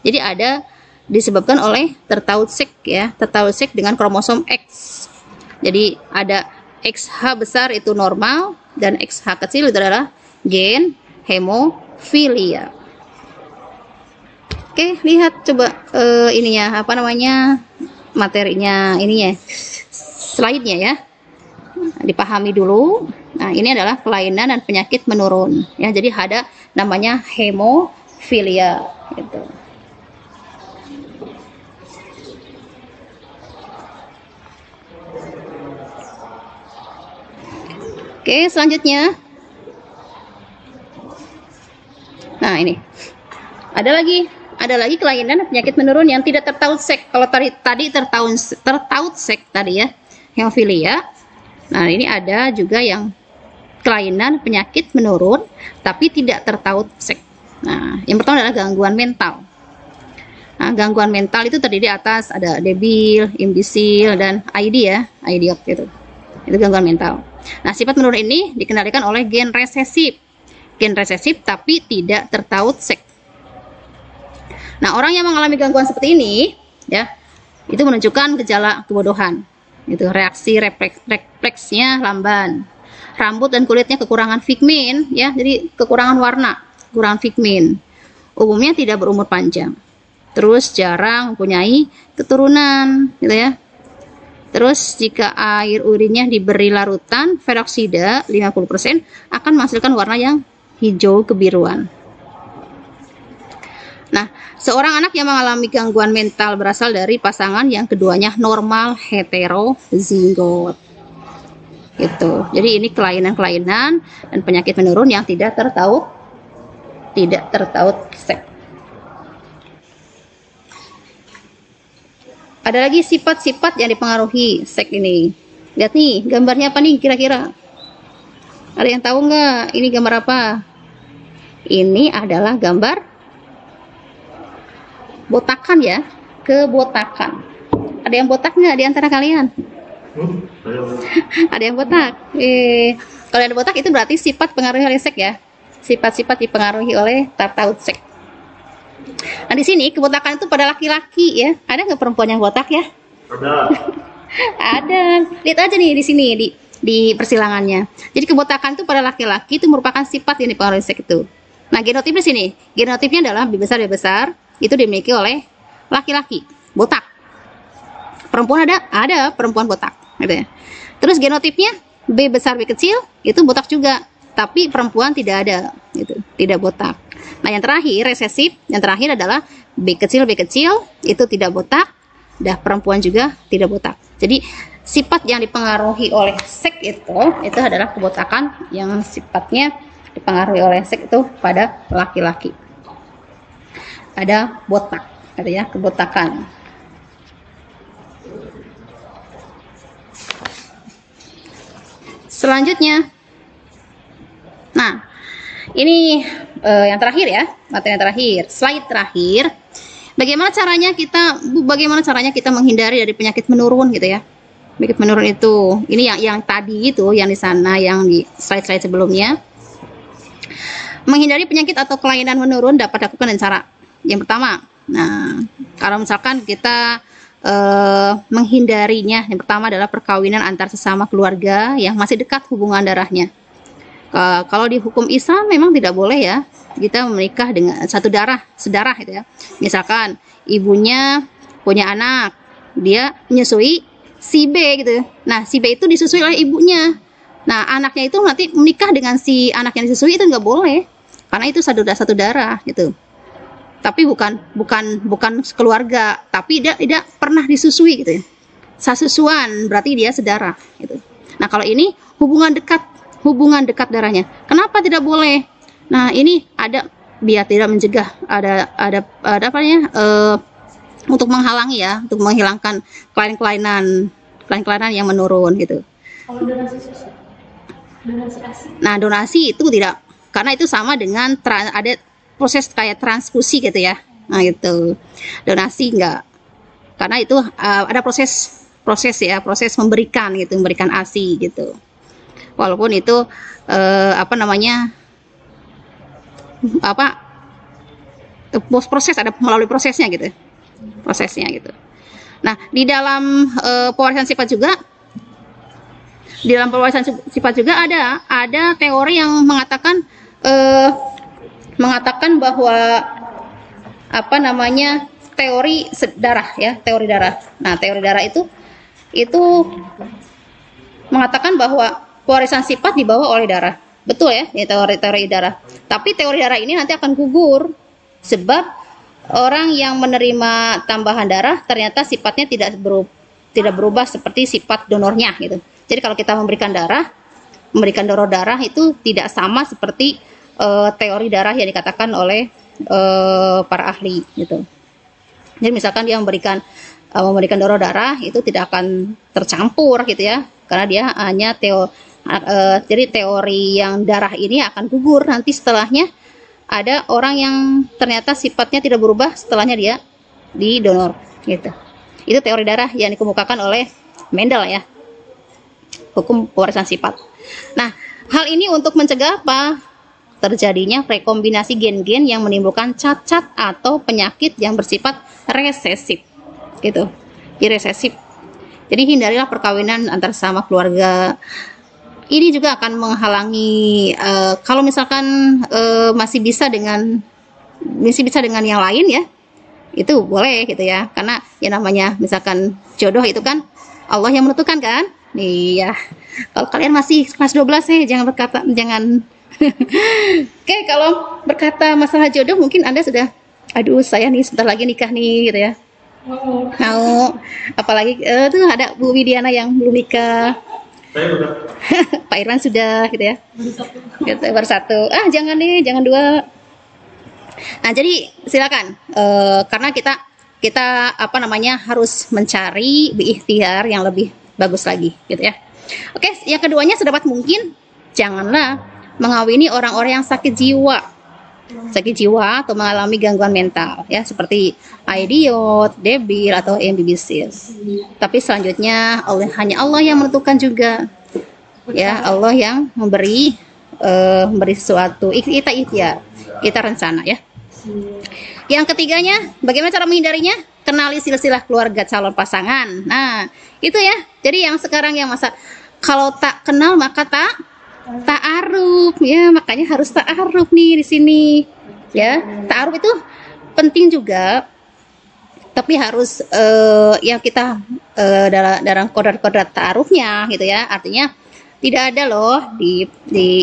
Jadi ada disebabkan oleh tertaut sek ya, tertaut sek dengan kromosom X. Jadi ada XH besar itu normal dan XH kecil itu adalah gen hemofilia. Oke, lihat coba ininya, apa namanya, materinya, ininya, slide-nya ya. Dipahami dulu. Nah, ini adalah kelainan dan penyakit menurun ya. Jadi ada namanya hemofilia gitu. Oke, selanjutnya. Nah, ini. Ada lagi kelainan dan penyakit menurun yang tidak tertaut sek. Kalau tadi tertaut sek tadi ya, hemofilia. Nah, ini ada juga yang kelainan penyakit menurun tapi tidak tertaut sek. Nah, yang pertama adalah gangguan mental. Nah, gangguan mental itu terdiri atas ada debil, imbisil, dan ID ya, idiot gitu. Itu gangguan mental. Nah, sifat menurun ini dikendalikan oleh gen resesif. Gen resesif tapi tidak tertaut sek. Nah, orang yang mengalami gangguan seperti ini ya, itu menunjukkan gejala kebodohan. Itu reaksi refleksnya lamban. Rambut dan kulitnya kekurangan pigmen ya, jadi kekurangan warna, kekurangan pigmen. Umumnya tidak berumur panjang. Terus jarang mempunyai keturunan gitu ya. Terus jika air urinnya diberi larutan peroksida 50% akan menghasilkan warna yang hijau kebiruan. Nah, seorang anak yang mengalami gangguan mental berasal dari pasangan yang keduanya normal heterozigot. Gitu. Jadi ini kelainan-kelainan dan penyakit menurun yang tidak tertaut tidak tertaut seks. Ada lagi sifat-sifat yang dipengaruhi seks ini. Lihat nih, gambarnya apa nih kira-kira? Ada yang tahu nggak? Ini gambar apa? Ini adalah gambar botakan ya, kebotakan. Ada yang botak nggak di antara kalian? Ada yang botak. Kalau ada botak itu berarti sifat pengaruhi oleh seks ya. Sifat-sifat dipengaruhi oleh tertaut seks. Nah di sini kebotakan itu pada laki-laki ya. Ada nggak perempuan yang botak ya? Ada. Ada. Lihat aja nih di sini di persilangannya. Jadi kebotakan itu pada laki-laki itu merupakan sifat yang dipengaruhi seks itu. Nah genotipnya sini. Genotipnya adalah B besar itu dimiliki oleh laki-laki botak. Perempuan ada perempuan botak gitu ya. Terus genotipnya B besar B kecil itu botak juga, tapi perempuan tidak ada gitu, tidak botak. Nah yang terakhir resesif, yang terakhir adalah B kecil itu tidak botak, dan perempuan juga tidak botak. Jadi sifat yang dipengaruhi oleh seks itu adalah kebotakan yang sifatnya dipengaruhi oleh seks itu pada laki-laki. Ada botak, gitu ya, kebotakan. Selanjutnya, nah ini yang terakhir ya, materi yang terakhir, slide terakhir. Bagaimana caranya kita menghindari dari penyakit menurun gitu ya? Penyakit menurun itu, ini yang tadi itu, yang di sana, yang di slide-slide sebelumnya. Menghindari penyakit atau kelainan menurun dapat dilakukan dengan cara yang pertama. Nah, kalau misalkan kita menghindarinya, yang pertama adalah perkawinan antar sesama keluarga yang masih dekat hubungan darahnya. Kalau di hukum Islam memang tidak boleh ya kita menikah dengan sedarah gitu ya. Misalkan ibunya punya anak, dia menyusui si B gitu. Nah si B itu disusui oleh ibunya. Nah anaknya itu nanti menikah dengan si anak yang disusui itu nggak boleh, karena itu satu darah gitu. Tapi bukan keluarga, tapi tidak pernah disusui gitu ya. Sasusuan berarti dia sedarah gitu. Nah kalau ini hubungan dekat darahnya. Kenapa tidak boleh? Nah ini ada biar tidak mencegah, ada apa namanya, untuk menghalangi ya, untuk menghilangkan kelainan yang menurun gitu. Kalau donasi susu, donasi ASI. Nah donasi itu tidak, karena itu sama dengan ada proses kayak transfusi gitu ya. Nah itu donasi enggak, karena itu ada proses memberikan gitu, memberikan ASI gitu. Walaupun itu proses, ada melalui prosesnya gitu. Nah di dalam pewarisan sifat juga, ada teori yang mengatakan bahwa teori darah ya, teori darah. Nah teori darah itu mengatakan bahwa pewarisan sifat dibawa oleh darah. Betul ya, ini teori darah. Tapi teori darah ini nanti akan gugur sebab orang yang menerima tambahan darah ternyata sifatnya tidak berubah seperti sifat donornya gitu. Jadi kalau kita memberikan donor darah itu tidak sama seperti teori darah yang dikatakan oleh para ahli gitu. Jadi misalkan dia memberikan donor darah itu tidak akan tercampur gitu ya, karena dia hanya jadi teori yang darah ini akan gugur nanti setelahnya. Ada orang yang ternyata sifatnya tidak berubah setelahnya dia didonor gitu. Itu teori darah yang dikemukakan oleh Mendel ya, hukum pewarisan sifat. Nah hal ini untuk mencegah apa? Terjadinya rekombinasi gen-gen yang menimbulkan cacat atau penyakit yang bersifat resesif gitu, resesif. Jadi hindarilah perkawinan antar sesama keluarga. Ini juga akan menghalangi kalau misalkan masih bisa dengan yang lain ya, itu boleh gitu ya, karena yang namanya misalkan jodoh itu kan Allah yang menentukan kan. Iya, kalau kalian masih kelas 12 jangan Oke, kalau berkata masalah jodoh mungkin Anda sudah, aduh saya nih sebentar lagi nikah nih gitu ya. Mau apalagi tuh ada Bu Widiana yang belum nikah. Saya udah. Pak Irwan sudah gitu ya. Baru satu. Ah jangan nih, jangan dua. Nah, jadi silakan karena kita apa namanya harus mencari berikhtiar yang lebih bagus lagi gitu ya. Oke, yang keduanya sedapat mungkin janganlah mengawini orang-orang yang sakit jiwa atau mengalami gangguan mental ya, seperti idiot, debil atau imbecile. Tapi selanjutnya hanya Allah yang menentukan juga ya, Allah yang memberi sesuatu, kita ikhtiar, kita rencana ya. Yang ketiganya, bagaimana cara menghindarinya? Kenali silsilah keluarga calon pasangan. Nah, itu ya. Jadi yang sekarang yang masa kalau tak kenal maka ta'aruf ya, makanya harus ta'aruf nih di sini. Ya, ta'aruf itu penting juga. Tapi harus yang kita dalam kodrat-kodrat ta'arufnya gitu ya. Artinya tidak ada loh di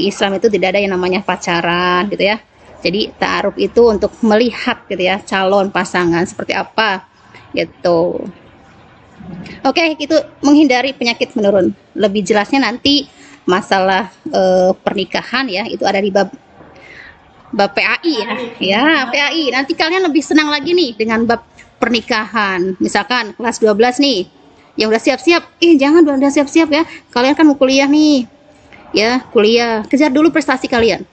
Islam itu tidak ada yang namanya pacaran gitu ya. Jadi ta'aruf itu untuk melihat gitu ya calon pasangan seperti apa gitu. Oke, itu menghindari penyakit menurun. Lebih jelasnya nanti masalah pernikahan ya, itu ada di bab PAI ya. Ya, PAI. Nanti kalian lebih senang lagi nih dengan bab pernikahan. Misalkan kelas 12 nih yang udah siap-siap, jangan udah siap-siap ya. Kalian kan mau kuliah nih. Ya, kuliah. Kejar dulu prestasi kalian.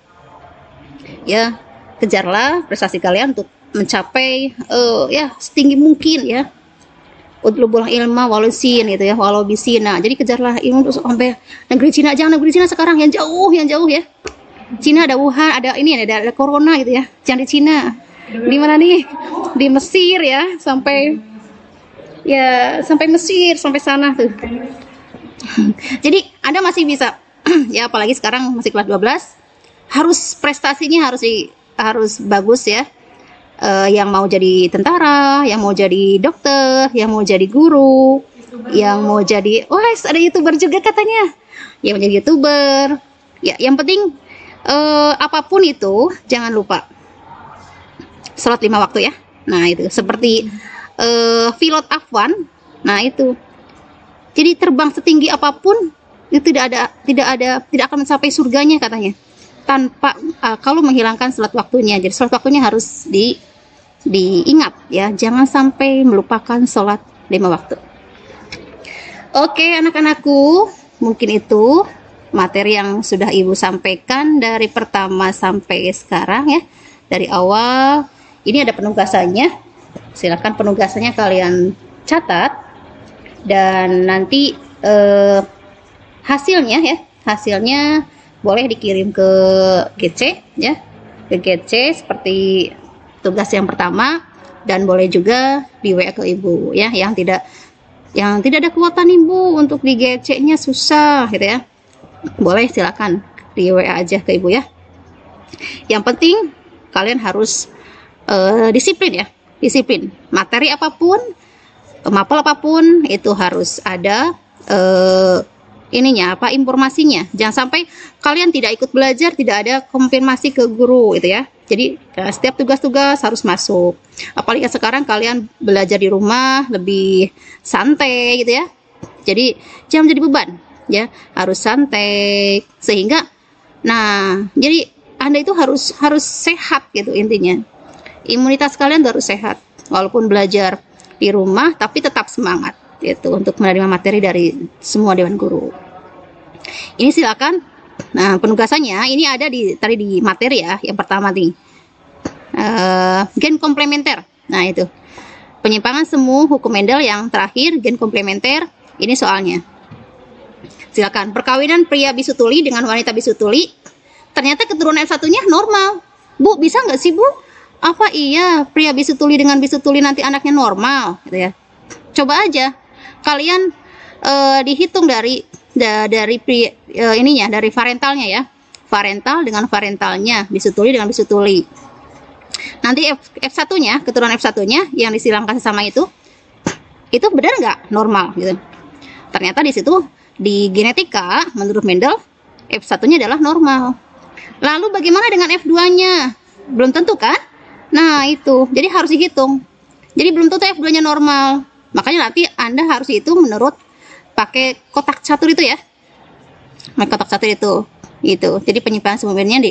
Ya, kejarlah prestasi kalian untuk mencapai ya setinggi mungkin ya. Utlubul ilma walau sin gitu ya, walau bisina. Jadi kejarlah ilmu untuk sampai negeri Cina. Jangan negeri Cina sekarang, yang jauh ya. Cina ada Wuhan, ada ini ada corona gitu ya. Jangan di Cina. Di mana nih? Di Mesir ya, sampai Mesir, sampai sana tuh. Jadi Anda masih bisa ya, apalagi sekarang masih kelas 12. Harus prestasinya harus bagus ya. Yang mau jadi tentara, yang mau jadi dokter, yang mau jadi guru, yang mau jadi ada YouTuber juga katanya. Yang mau jadi YouTuber. Ya, yang penting apapun itu jangan lupa sholat 5 waktu ya. Nah, itu seperti pilot F1. Nah, itu. Jadi terbang setinggi apapun itu tidak akan mencapai surganya katanya. Tanpa kalau menghilangkan sholat waktunya. Jadi sholat waktunya harus diingat ya, jangan sampai melupakan sholat 5 waktu. Oke, anak-anakku, mungkin itu materi yang sudah ibu sampaikan dari pertama sampai sekarang ya, dari awal. Ini ada penugasannya, silakan penugasannya kalian catat, dan nanti hasilnya boleh dikirim ke GC ya, ke GC seperti tugas yang pertama, dan boleh juga di WA ke ibu ya, yang tidak ada kuota ibu untuk di GC-nya susah gitu ya, boleh silakan di WA aja ke ibu ya. Yang penting kalian harus disiplin ya, disiplin. Materi apapun, mapel apapun itu harus ada informasinya. Jangan sampai kalian tidak ikut belajar, tidak ada konfirmasi ke guru gitu ya. Jadi setiap tugas-tugas harus masuk. Apalagi sekarang kalian belajar di rumah lebih santai gitu ya. Jadi jangan jadi beban ya, harus santai sehingga jadi Anda itu harus sehat gitu intinya. Imunitas kalian harus sehat walaupun belajar di rumah, tapi tetap semangat itu untuk menerima materi dari semua dewan guru. Ini silakan. Nah, penugasannya ini ada tadi di materi ya. Yang pertama nih gen komplementer. Nah, itu penyimpangan semu hukum Mendel. Yang terakhir gen komplementer. Ini soalnya. Silakan. Perkawinan pria bisu tuli dengan wanita bisu tuli, ternyata keturunan F1-nya normal. Bu, bisa nggak sih Bu? Apa iya pria bisu tuli dengan bisu tuli nanti anaknya normal gitu ya? Coba aja kalian dihitung dari dari parentalnya ya, parental dengan parentalnya, bisu tuli dengan bisu tuli. Nanti F1-nya, keturunan F1-nya yang disilamkan sama itu benar nggak normal gitu? Ternyata di situ di genetika menurut Mendel F1-nya adalah normal. Lalu bagaimana dengan F2-nya? Belum tentu kan? Nah, itu jadi harus dihitung. Jadi belum tentu F2-nya normal. Makanya nanti Anda harus hitung menurut pakai kotak catur itu ya. Kotak catur itu. Jadi penyimpangan semuanya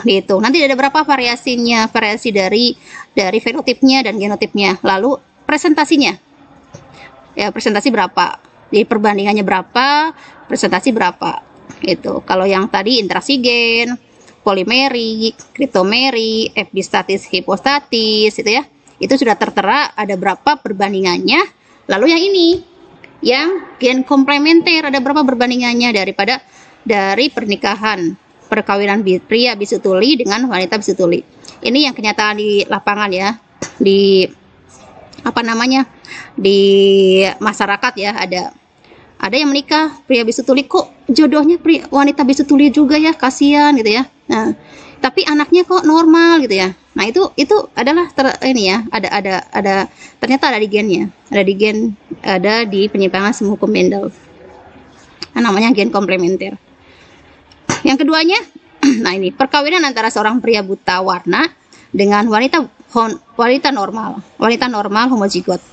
dihitung. Nanti ada berapa variasinya, variasi dari fenotipnya dan genotipnya. Lalu presentasinya, ya presentasi berapa, di perbandingannya berapa, presentasi berapa. Itu kalau yang tadi interaksi gen, polimeri, kritomeri, epistatis, hipostatis, itu ya, itu sudah tertera ada berapa perbandingannya. Lalu yang ini, yang gen komplementer, ada berapa perbandingannya dari pernikahan, perkawinan pria bisu tuli dengan wanita bisu tuli. Ini yang kenyataan di lapangan ya, di apa namanya, di masyarakat ya, ada yang menikah pria bisu tuli, kok jodohnya wanita bisu tuli juga ya, kasihan gitu ya. Nah, tapi anaknya kok normal gitu ya. Nah, itu adalah ini ya, ternyata ada di gennya, ada di penyimpangan semu hukum Mendel. Nah, namanya gen komplementer. Yang keduanya, nah ini perkawinan antara seorang pria buta warna dengan wanita normal homozigot.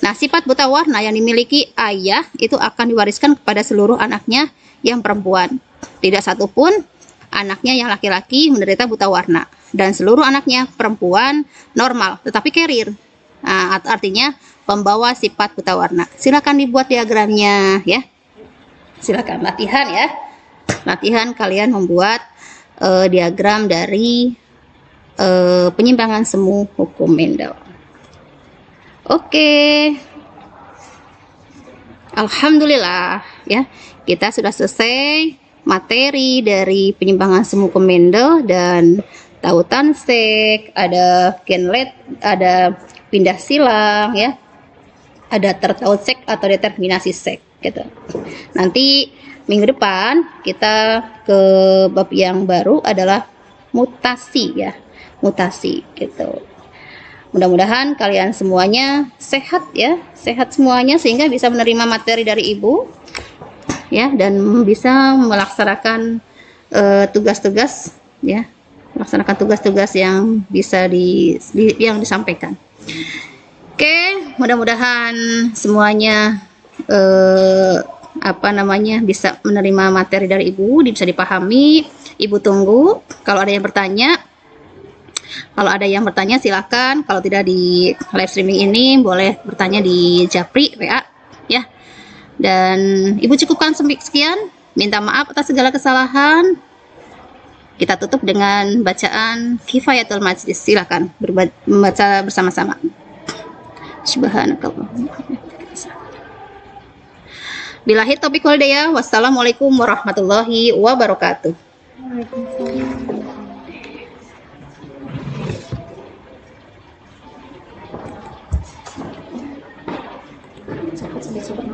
Nah, sifat buta warna yang dimiliki ayah itu akan diwariskan kepada seluruh anaknya yang perempuan. Tidak satupun anaknya yang laki-laki menderita buta warna, dan seluruh anaknya perempuan normal tetapi carrier. Nah, artinya pembawa sifat buta warna. Silakan dibuat diagramnya ya. Silakan latihan ya. Latihan kalian membuat diagram dari penyimpangan semu hukum Mendel. Oke. Alhamdulillah ya, kita sudah selesai materi dari penyimpangan semu hukum Mendel dan tautan sek, ada genlet, ada pindah silang ya, ada tertaut sek atau determinasi sek gitu. Nanti minggu depan kita ke bab yang baru adalah mutasi ya, mutasi gitu. Mudah-mudahan kalian semuanya sehat ya, sehat semuanya sehingga bisa menerima materi dari ibu ya, dan bisa melaksanakan tugas-tugas ya, melaksanakan tugas-tugas yang bisa yang disampaikan. Oke, mudah-mudahan semuanya bisa menerima materi dari ibu, bisa dipahami. Ibu tunggu kalau ada yang bertanya. Kalau ada yang bertanya silakan, kalau tidak di live streaming ini boleh bertanya di Japri WA ya. Dan ibu cukupkan sekian, minta maaf atas segala kesalahan. Kita tutup dengan bacaan Kifayatul Majlis. Silakan membaca bersama-sama. Subhanakallah. Billahi taufiq wal hidayah. Wassalamualaikum warahmatullahi wabarakatuh. Cepat.